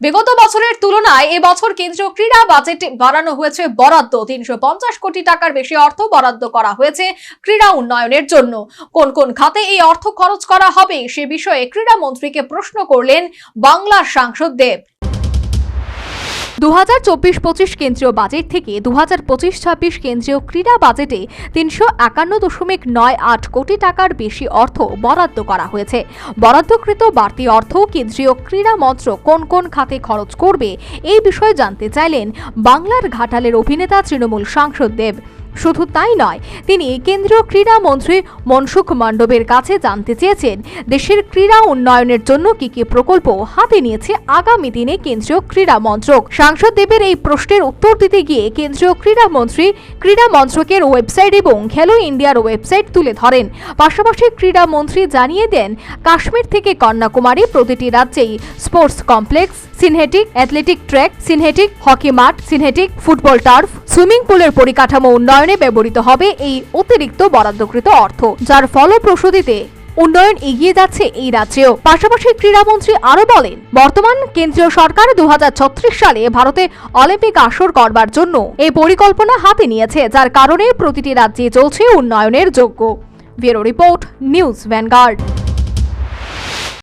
বিগত বছরের তুলনায় এবছর কেন্দ্রীয় ক্রীড়া বাজেটে বাড়ানো হয়েছে বরাদ্দ। 350 কোটি টাকার বেশি অর্থ বরাদ্দ করা হয়েছে ক্রীড়া উন্নয়নের জন্য। কোন কোন খাতে এই অর্থ খরচ করা হবে সে বিষয়ে ক্রীড়া মন্ত্রীকে প্রশ্ন করলেন বাংলার সাংসদ দেব। 2024-25 কেন্দ্রীয় বাজেট থেকে 2025-26 কেন্দ্রীয় ক্রীড়া বাজেটে 351.98 কোটি টাকার বেশি অর্থ বরাদ্দ করা হয়েছে। বরাদ্দকৃত বাড়তি অর্থ কেন্দ্রীয় ক্রীড়া মন্ত্রক কোন কোন খাতে খরচ করবে এই বিষয়ে জানতে চাইলেন বাংলার ঘাটালের অভিনেতা তৃণমূল সাংসদ দেব। শুধু তাই নয়, তিনি কেন্দ্রীয় ক্রীড়া মন্ত্রী মনসুখ মান্ডবের কাছে জানতে চেয়েছেন দেশের ক্রীড়া উন্নয়নের জন্য কি কি প্রকল্প হাতে নিয়েছে আগামী দিনে কেন্দ্রীয় ক্রীড়া মন্ত্রক। সাংসদ দেবের এই প্রশ্নের উত্তর দিতে গিয়ে কেন্দ্রীয় ক্রীড়া মন্ত্রী ক্রীড়া মন্ত্রকের ওয়েবসাইট এবং খেলো ইন্ডিয়ার ওয়েবসাইট তুলে ধরেন। পাশাপাশি ক্রীড়া মন্ত্রী জানিয়ে দেন, কাশ্মীর থেকে কন্যাকুমারী প্রতিটি রাজ্যেই sports complex, synthetic athletic track, synthetic hockey মাঠ, সিনথেটিক ফুটবল টার্ফ, সুইমিং পুলের পরিকাঠামো উন্নয়নে ব্যবহৃত হবে এই অতিরিক্ত বরাদ্দকৃত অর্থ, যার ফলপ্রসূতিতে উন্নয়ন এগিয়ে যাচ্ছে এই রাজ্যেও। পাশাপাশি ক্রীড়ামন্ত্রী আরো বলেন, বর্তমান কেন্দ্রীয় সরকার 2036 সালে ভারতে অলিম্পিক আসর করবার জন্য এই পরিকল্পনা হাতে নিয়েছে, যার কারণে প্রতিটি রাজ্যে চলছে উন্নয়নের যজ্ঞ। Bureau report, news vanguard.